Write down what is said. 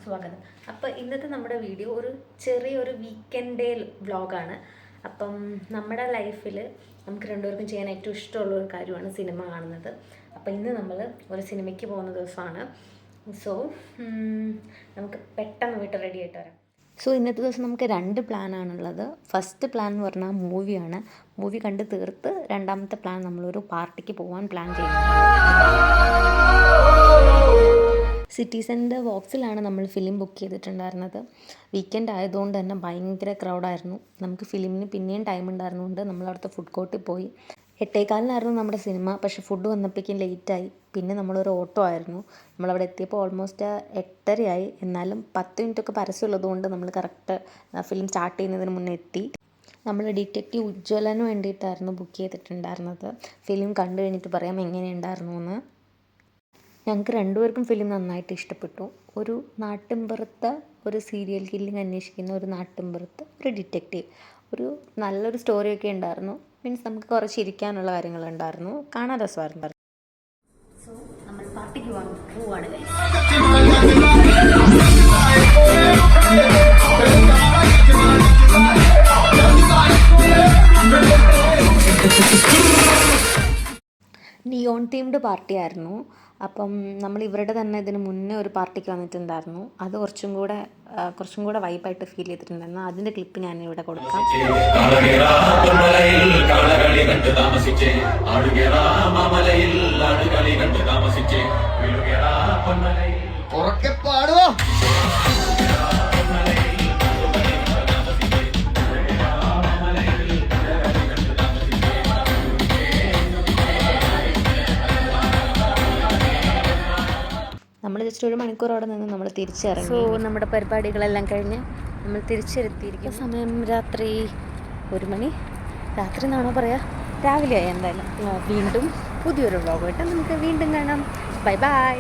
സ്വാഗതം. അപ്പോൾ ഇന്നത്തെ നമ്മുടെ വീഡിയോ ഒരു ചെറിയൊരു വീക്കെൻഡ് ഡേ വ്ളോഗാണ്. അപ്പം നമ്മുടെ ലൈഫിൽ നമുക്ക് രണ്ടുപേർക്കും ചെയ്യാൻ ഏറ്റവും ഇഷ്ടമുള്ള ഒരു കാര്യമാണ് സിനിമ കാണുന്നത്. അപ്പോൾ ഇന്ന് നമ്മൾ ഒരു സിനിമയ്ക്ക് പോകുന്ന ദിവസമാണ്. സോ നമുക്ക് പെട്ടെന്ന് വീട്ടിൽ റെഡി ആയിട്ട് വരാം. സോ ഇന്നത്തെ ദിവസം നമുക്ക് 2 പ്ലാനാണുള്ളത്. ഫസ്റ്റ് പ്ലാൻ എന്ന് പറഞ്ഞാൽ മൂവിയാണ്. മൂവി കണ്ട് തീർത്ത് രണ്ടാമത്തെ പ്ലാൻ നമ്മളൊരു പാർട്ടിക്ക് പോകാൻ പ്ലാൻ ചെയ്യുന്നത്. സിറ്റിസൻ്റെ വോക്സിലാണ് നമ്മൾ ഫിലിം ബുക്ക് ചെയ്തിട്ടുണ്ടായിരുന്നത്. വീക്കെൻഡ് ആയതുകൊണ്ട് തന്നെ ഭയങ്കര ക്രൗഡായിരുന്നു. നമുക്ക് ഫിലിമിന് പിന്നെയും ടൈം ഉണ്ടായിരുന്നുകൊണ്ട് നമ്മളവിടുത്തെ ഫുഡ് കോർട്ടിൽ പോയി. 8:15 നമ്മുടെ സിനിമ. പക്ഷേ ഫുഡ് വന്നപ്പോഴേക്കും ലേറ്റായി. പിന്നെ നമ്മളൊരു ഓട്ടോ ആയിരുന്നു. നമ്മളവിടെ എത്തിയപ്പോൾ ഓൾമോസ്റ്റ് 8:30 എന്നാലും 10 മിനിറ്റൊക്കെ പരസ്യമുള്ളതുകൊണ്ട് നമ്മൾ കറക്റ്റ് ഫിലിം സ്റ്റാർട്ട് ചെയ്യുന്നതിന് മുന്നേ എത്തി. നമ്മൾ ഡിറ്റക്റ്റീവ് ഉജ്ജ്വലന് വേണ്ടിയിട്ടായിരുന്നു ബുക്ക് ചെയ്തിട്ടുണ്ടായിരുന്നത്. ഫിലിം കണ്ടു കഴിഞ്ഞിട്ട് പറയാം എങ്ങനെയുണ്ടായിരുന്നു എന്ന്. ഞങ്ങൾക്ക് രണ്ടുപേർക്കും ഫിലിം നന്നായിട്ട് ഇഷ്ടപ്പെട്ടു. ഒരു നാട്ടിൻപുറത്ത് ഒരു സീരിയൽ കില്ലിങ് അന്വേഷിക്കുന്ന ഒരു നാട്ടിൻപുറത്ത് ഒരു ഡിറ്റക്റ്റീവ്, ഒരു നല്ലൊരു സ്റ്റോറിയൊക്കെ ഉണ്ടായിരുന്നു. മീൻസ് നമുക്ക് കുറച്ച് ഇരിക്കാനുള്ള കാര്യങ്ങളുണ്ടായിരുന്നു. കാണാൻ രസമായിരുന്നു. സോ നമ്മൾ പാർട്ടിക്ക് പോവാണ്. നിയോൺ തീംഡ് പാർട്ടി ആയിരുന്നു. അപ്പം നമ്മൾ ഇവരുടെ തന്നെ ഇതിന് മുന്നേ ഒരു പാർട്ടിക്ക് വന്നിട്ടുണ്ടായിരുന്നു. അത് കുറച്ചും കൂടെ വൈബായിട്ട് ഫീൽ ചെയ്തിട്ടുണ്ടായിരുന്നു. അതിൻ്റെ ക്ലിപ്പ് ഞാൻ ഇവിടെ കൊടുക്കാം. നമ്മൾ ജസ്റ്റ് 1 മണിക്കൂർ അവിടെ നിന്ന് നമ്മൾ തിരിച്ചിറങ്ങി. സോ നമ്മുടെ പരിപാടികളെല്ലാം കഴിഞ്ഞ് നമ്മൾ തിരിച്ചെത്തിയിരിക്കും. സമയം രാത്രി 1 മണി. രാത്രി എന്നാണോ പറയുക, രാവിലെ ആയി. എന്തായാലും വീണ്ടും പുതിയൊരു വ്ളോഗായിട്ട് നമുക്ക് വീണ്ടും കാണാം. Bye bye.